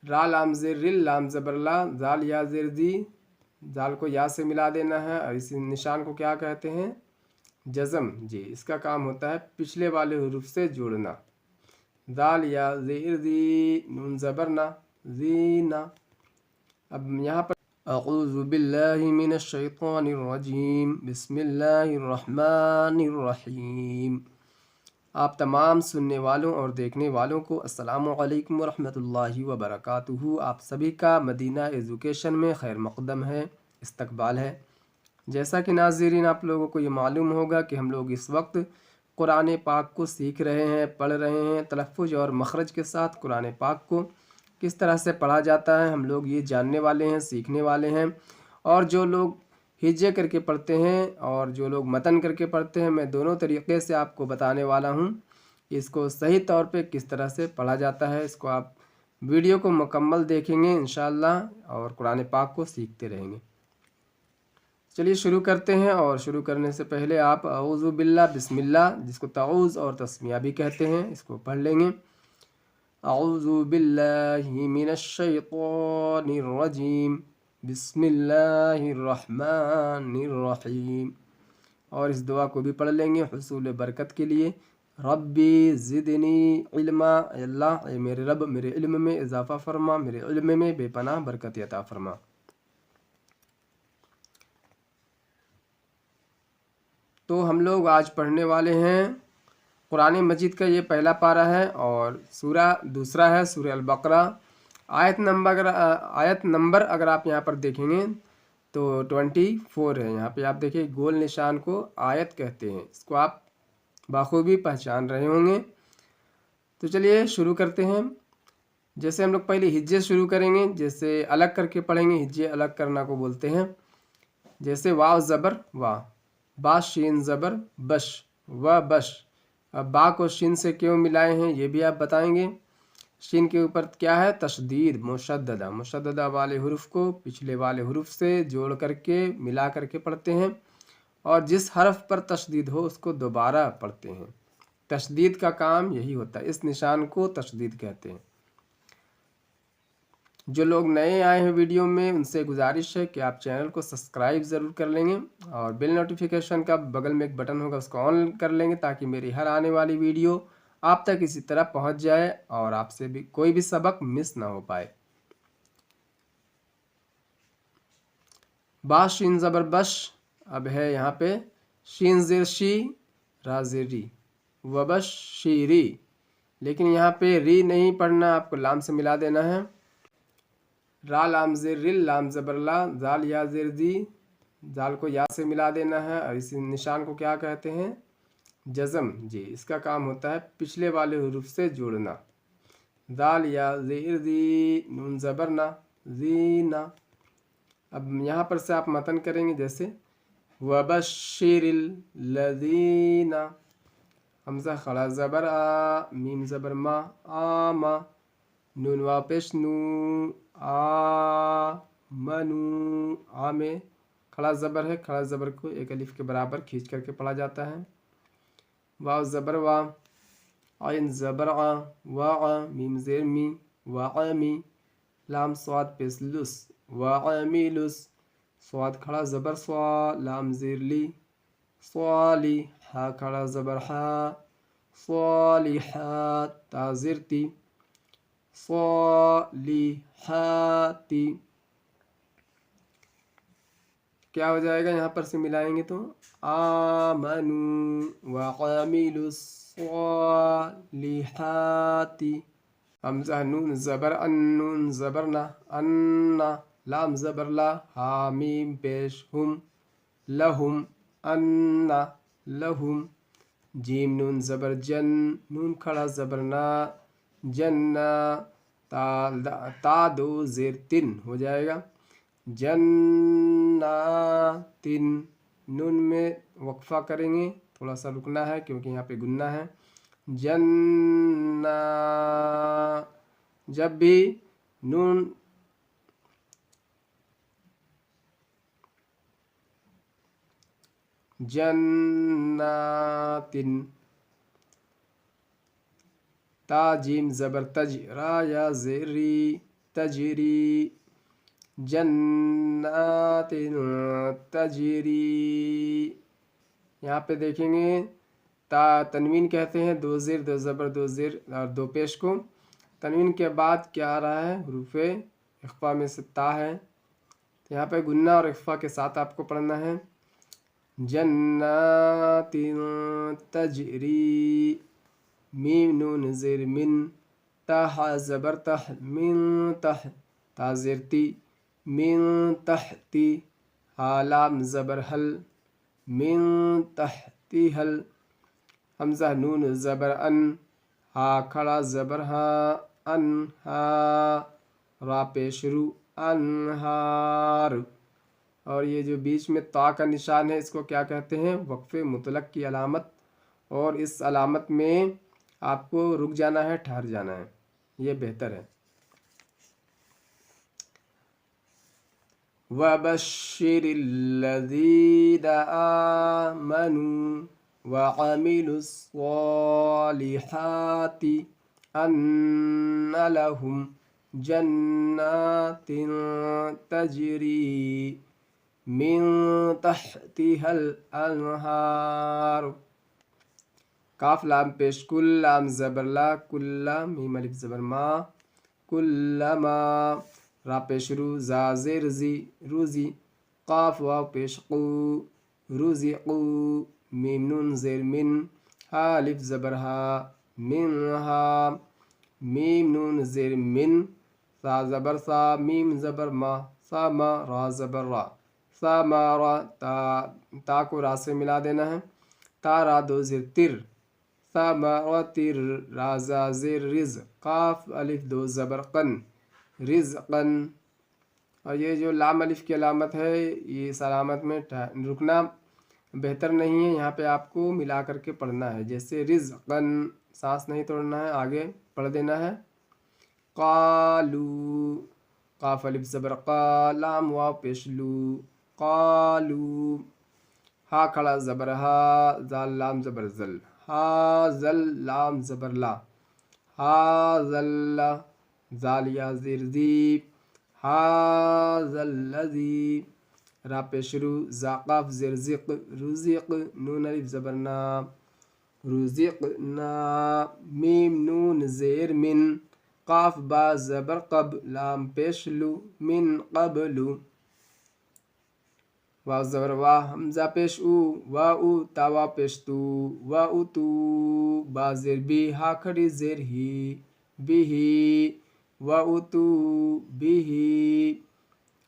را لام زیر رل، لام زبر لا، زال یا زیر دی، زال کو یا سے ملا دینا ہے، اور اس نشان کو کیا کہتے ہیں؟ جزم۔ جی، اس کا کام ہوتا ہے پچھلے والے حروف سے جوڑنا۔ زال یا زیر دی، نون زبرنا، زینا۔ اب یہاں پر اعوذ باللہ من الشیطان الرجیم، بسم اللہ الرحمن الرحیم۔ آپ تمام سننے والوں اور دیکھنے والوں کو السلام علیکم ورحمۃ اللہ وبرکاتہ۔ آپ سبھی کا مدینہ ایجوکیشن میں خیر مقدم ہے، استقبال ہے۔ جیسا کہ ناظرین آپ لوگوں کو یہ معلوم ہوگا کہ ہم لوگ اس وقت قرآن پاک کو سیکھ رہے ہیں، پڑھ رہے ہیں۔ تلفظ اور مخرج کے ساتھ قرآن پاک کو کس طرح سے پڑھا جاتا ہے ہم لوگ یہ جاننے والے ہیں، سیکھنے والے ہیں۔ اور جو لوگ ہجے کر کے پڑھتے ہیں اور جو لوگ متن کر کے پڑھتے ہیں، میں دونوں طریقے سے آپ کو بتانے والا ہوں اس کو صحیح طور پہ کس طرح سے پڑھا جاتا ہے۔ اس کو آپ ویڈیو کو مکمل دیکھیں گے انشاءاللہ اور قرآن پاک کو سیکھتے رہیں گے۔ چلیے شروع کرتے ہیں، اور شروع کرنے سے پہلے آپ اعوذ باللہ، بسم اللہ، جس کو تعوذ اور تسمیہ بھی کہتے ہیں، اس کو پڑھ لیں گے۔ اعوذ باللہ من الشیطان الرجیم، بسم اللہ الرحمن الرحیم۔ اور اس دعا کو بھی پڑھ لیں گے حصول برکت کے لیے۔ ربی زدنی علما، اے اللہ اے میرے رب میرے علم میں اضافہ فرما، میرے علم میں بے پناہ برکت عطا فرما۔ تو ہم لوگ آج پڑھنے والے ہیں قرآن مجید کا یہ پہلا پارہ ہے، اور سورہ دوسرا ہے سورہ البقرہ۔ آیت نمبر اگر آپ یہاں پر دیکھیں گے تو 24 ہے۔ یہاں پہ آپ دیکھیں گول نشان کو آیت کہتے ہیں، اس کو آپ بخوبی پہچان رہے ہوں گے۔ تو چلیے شروع کرتے ہیں۔ جیسے ہم لوگ پہلے ہجے شروع کریں گے، جیسے الگ کر کے پڑھیں گے، ہجے الگ کرنا کو بولتے ہیں۔ جیسے واو زبر وا، با شین زبر بش، و بش۔ اب با کو شین سے کیوں ملائے ہیں یہ بھی آپ بتائیں گے۔ شین کے اوپر کیا ہے؟ تشدید، مشددہ والے حروف کو پچھلے والے حروف سے جوڑ کر کے ملا کر کے پڑھتے ہیں، اور جس حرف پر تشدید ہو اس کو دوبارہ پڑھتے ہیں۔ تشدید کا کام یہی ہوتا ہے، اس نشان کو تشدید کہتے ہیں۔ جو لوگ نئے آئے ہیں ویڈیو میں ان سے گزارش ہے کہ آپ چینل کو سبسکرائب ضرور کر لیں گے، اور بیل نوٹیفیکیشن کا بغل میں ایک بٹن ہوگا اس کو آن کر لیں گے، تاکہ میری ہر آنے والی ویڈیو آپ تک اسی طرح پہنچ جائے اور آپ سے بھی کوئی بھی سبق مس نہ ہو پائے۔ با شین زبر بش، اب ہے یہاں پہ شین زیر شی، را زیر ری، وبش شیری، لیکن یہاں پہ ری نہیں پڑھنا، آپ کو لام سے ملا دینا ہے۔ را لام زیر رل، لام زبر لا، زال یا زیر دی، زال کو یا سے ملا دینا ہے، اور اس نشان کو کیا کہتے ہیں؟ جزم۔ جی، اس کا کام ہوتا ہے پچھلے والے حروف سے جوڑنا۔ زال یا زیر دی، نون زبرنا، زینا۔ اب یہاں پر سے آپ متن کریں گے، جیسے وبشر الذین، حمزہ کھڑا زبر آ، میم زبر ما، آما، نون واپس نو، منو، آ میں کھڑا زبر ہے، کھڑا زبر کو ایک الف کے برابر کھینچ کر کے پڑھا جاتا ہے۔ واو زبر وا، عین زبر آ، وا، میم زیر می، وامی، لام صاد پیش لس، وامیلس، صاد کھڑا زبر سوا، لام زیر لی، صالی، ہا کھڑا زبر ہا، صالحات، تا زیر تی، صالحاتی۔ کیا ہو جائے گا یہاں پر سے ملائیں گے تو آمنو وعملوا الصالحات۔ حمزہ نون زبر ان، نون زبرنا، انا، لام زبر لا، حامیم پیش ہم، لہم، انا لہم، جیم نون زبر جن، نون کھڑا زبرنا، جنہ، تا دو زیر تن ہو جائے گا، جناتن۔ نون میں وقفہ کریں گے، تھوڑا سا رکنا ہے کیونکہ یہاں پہ گننا ہے۔ جنہ، جب بھی نون جناتن، تا جیم زبر تج، را یا زیری، तजरी, जन्नातिन तजरी। यहाँ पे देखेंगे ता तनवीन कहते हैं, दो ज़ेर दो ज़बर दो ज़ेर और दो पेश को। तनवीन के बाद क्या आ रहा है, हुरूफ़े इख्फ़ा में से ता है, तो यहाँ पे गुन्ना और इख्फ़ा के साथ आपको पढ़ना है। जन्नातिन तजरी, मीम नून ज़ेर मिन, ता ज़बर तह, मिन तह, ता ज़ेर ती, मिन तहती, हा लाम ज़बर हल, मिन तहती हल, हमज़ा नून ज़बर अन, हा खड़ा ज़बर हा, अन हा, रा पेश रू, अनहार। और ये जो बीच में ता का निशान है इसको क्या कहते हैं, वक्फ़े मुतलक की अलामत। और इस अलामत में आपको रुक जाना है, ठहर जाना है, ये बेहतर है। वबश्शिरिल्लज़ीन आमनू वअमिलुस्सॉलिहाति अन्ना लहुम जन्नातिन तजरी मिन तहतिहल अन्हार। काफ लाम पेश कुल, लाम ज़बर ला, कुल्ला, मीम अलिफ ज़बर मा, कुल्लमा, रा पेश रू, जा ज़ेर ज़ी, रूज़ी, काफ वाव पेश कू, रूज़िक़ू, मीम नून ज़ेर मिन, हा अलिफ ज़बर हा, मिनहा, मीम नून ज़ेर मिन, सा ज़बर सा, मीम ज़बर मा, सा मा, रा ज़बर रा, सा मा रा, ता को रा से मिला देना है, ता रा दो ज़ेर तिर, सा मा रा तिर, रा ज़ा ज़ेर रिज़, काफ अलिफ दो ज़बर कन, रिज़क़न। और ये जो लाम अलिफ की अलामत है, ये इस अलामत में रुकना बेहतर नहीं है, यहाँ पे आपको मिला करके पढ़ना है। जैसे रिज़क़न, सांस नहीं तोड़ना है, आगे पढ़ देना है। क़ालू, काफ अलिफ ज़बर क़ा, लाम वाव पेश लू, क़ालू, हा खड़ा ज़बर हा, ज़ाल लाम ज़बर ज़ल, हा ज़ल लाम ज़बर ला, हा ज़ल्ला, ज़ाल या ज़ेर ज़ी, हा ज़ल्लज़ी, रा पेश रू, ज़ा क़ाफ ज़ेर ज़िक़, रुज़िक़, नून अलिफ ज़बर ना, रुज़िक़ना, मीम नून ज़ेर मिन, काफ बा ज़बर क़ब, लाम पेश लू, मिन क़ब्लु, वाव ज़बर वाह, हमज़ा पेश ऊ, वा ऊ, तावा पेश तू, वा ऊ तू, बा ज़ेर बी, हा खड़ी ज़ेर ही, बिही, वा ऊ तू बिही,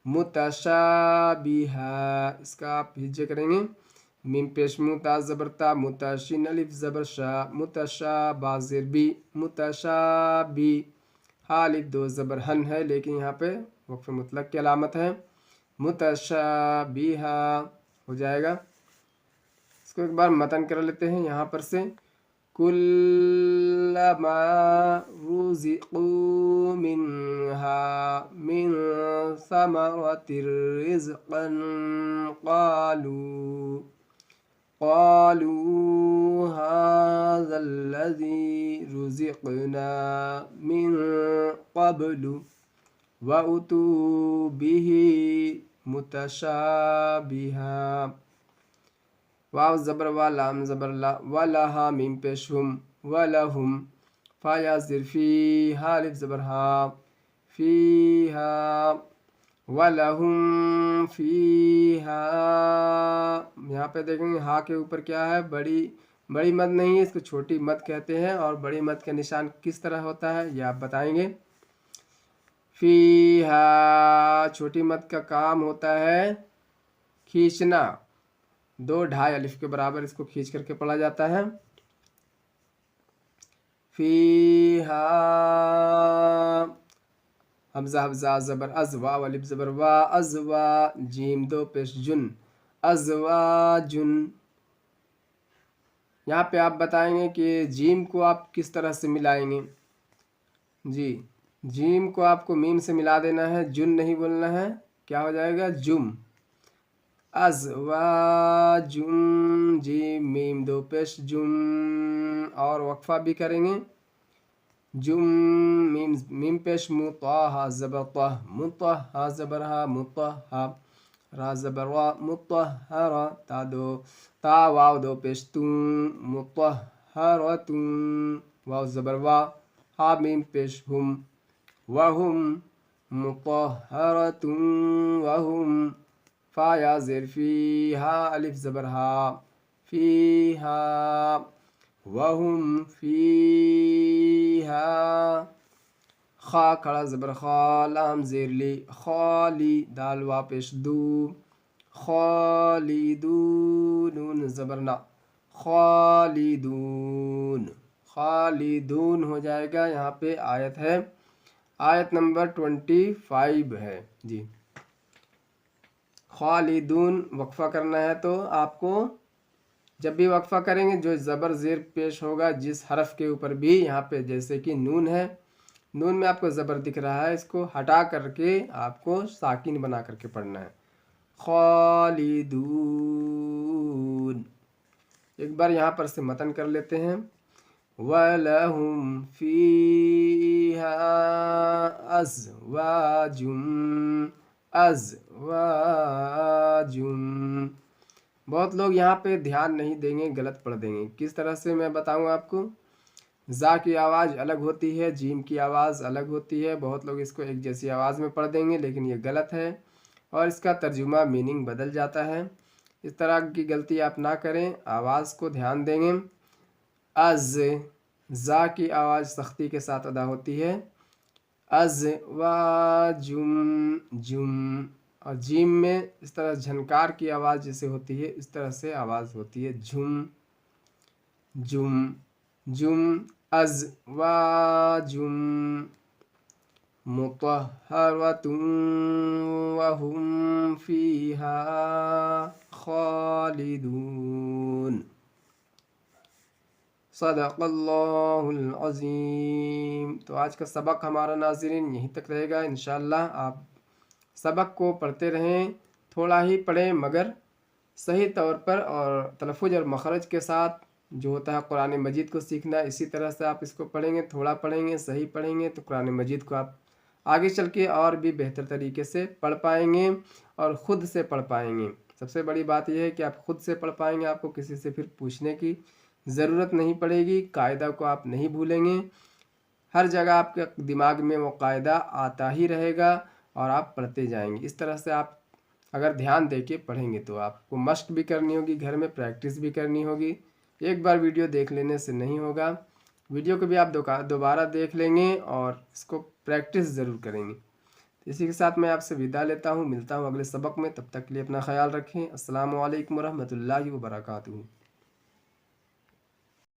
मुतशाबिहा, इसका आप हिज्जे करेंगे। मीम पेश मु, ता ज़बर ता, मुतशिन अलिफ ज़बर शा, मुतशा, बा ज़ेर बी, मुतशाबी, हा अलिफ दो ज़बर हन है, लेकिन यहाँ पे वक्फ़ मुतलक की अलामत है, मुतशाबिहा हो जाएगा। इसको एक बार मतन कर लेते हैं यहाँ पर से। कुल्लमा रुज़िक़ू मिन्हा मिन समरतिर रिज़क़न क़ालू हाज़ल्लज़ी रुज़िक़ना मिन क़ब्लु व उतू बिही मुतशाबिहा। वाव ज़बर वा, लाम ज़बर ला, व लहा, मीम पेश हुम, व लहुम, फा या ज़ेर फी, हा अलिफ ज़बर हा, फीहा, व लहुम फीहा। यहाँ पे देखेंगे हा के ऊपर क्या है, बड़ी मद नहीं है, इसको छोटी मद कहते हैं। और बड़ी मद का निशान किस तरह होता है ये आप बताएंगे। फीहा, छोटी मद का काम होता है खींचना, 2-2.5 अलिफ के बराबर इसको खींच करके पढ़ा जाता है। फीहा, हमज़ा हमज़ा ज़बर अज़, वाव अलिफ ज़बर वा, अज़वा, जीम दो पेश जुन, अज़वाजुन। यहाँ पे आप बताएंगे कि जीम को आप किस तरह से मिलाएंगे। जी, जीम को आपको मीम से मिला देना है, जुन नहीं बोलना है, क्या हो जाएगा, जुम। अज़वाजुम, जीम मीम दो पेश जुम, और वक्फ़ा भी करेंगे। जुम मीम मीम पेश मुताहा ज़बर तह मुताहा ज़बर हा मुताहा रा ज़बर वा मुताहरा ता दो ता वाव दो पेश तुम मुताहरतुम वाव ज़बर वा हा मीम पेश हुम वहुम मुताहरतुम वहुम फा या ज़ेर फी हा अलिफ ज़बर हा फीहा वहुम फीहा खा खड़ा ज़बर खा लाम ज़ेर ली खाली दाल वा पेश दू खालिदून नून ज़बर ना खालिदून खालिदून हो जाएगा। यहाँ पे आयत है, आयत नंबर 25 है जी। खालिदून वक्फ़ा करना है तो आपको जब भी वक्फ़ा करेंगे जो ज़बर ज़ेर पेश होगा जिस हरफ के ऊपर भी, यहाँ पे जैसे कि नून है, नून में आपको ज़बर दिख रहा है, इसको हटा करके आपको साकिन बना करके पढ़ना है। खालिदून एक बार यहाँ पर से मतन कर लेते हैं। वलहुम फीहा अज़वाजुम अज़वाजुम। बहुत लोग यहाँ पे ध्यान नहीं देंगे, गलत पढ़ देंगे। किस तरह से मैं बताऊँ आपको। ज़ा की आवाज़ अलग होती है, जीम की आवाज़ अलग होती है। बहुत लोग इसको एक जैसी आवाज़ में पढ़ देंगे, लेकिन ये गलत है और इसका तर्जुमा मीनिंग बदल जाता है। इस तरह की गलती आप ना करें, आवाज़ को ध्यान देंगे। अज़ ज़ा की आवाज़ सख्ती के साथ अदा होती है। अज़ वा जुम और जीम में इस तरह झनकार की आवाज़ जैसे होती है, इस तरह से आवाज़ होती है झुम जुम जुम अज़ वा जुम मुतहरतुम वहुम फीहा खालिदून। सदक़ल्लाहुल अज़ीम। तो आज का सबक हमारा नाज़रीन यहीं तक रहेगा। इंशाअल्लाह आप सबक को पढ़ते रहें, थोड़ा ही पढ़ें मगर सही तौर पर और तलफ़ुज़ और मखरज के साथ। जो होता है कुरान मजीद को सीखना, इसी तरह से आप इसको पढ़ेंगे, थोड़ा पढ़ेंगे, सही पढ़ेंगे तो कुरान मजीद को आप आगे चल के और भी बेहतर तरीके से पढ़ पाएंगे और ख़ुद से पढ़ पाएंगे। सबसे बड़ी बात यह है कि आप ख़ुद से पढ़ पाएंगे, आपको किसी से फिर पूछने की ज़रूरत नहीं पड़ेगी। कायदा को आप नहीं भूलेंगे, हर जगह आपके दिमाग में वो कायदा आता ही रहेगा और आप पढ़ते जाएंगे। इस तरह से आप अगर ध्यान दे के पढ़ेंगे तो आपको मश्क भी करनी होगी, घर में प्रैक्टिस भी करनी होगी। एक बार वीडियो देख लेने से नहीं होगा, वीडियो को भी आप दोबारा देख लेंगे और इसको प्रैक्टिस ज़रूर करेंगे। इसी के साथ मैं आपसे विदा लेता हूँ, मिलता हूँ अगले सबक में। तब तक के लिए अपना ख्याल रखें। अस्सलामु अलैकुम रहमतुल्लाहि व बरकातुहू।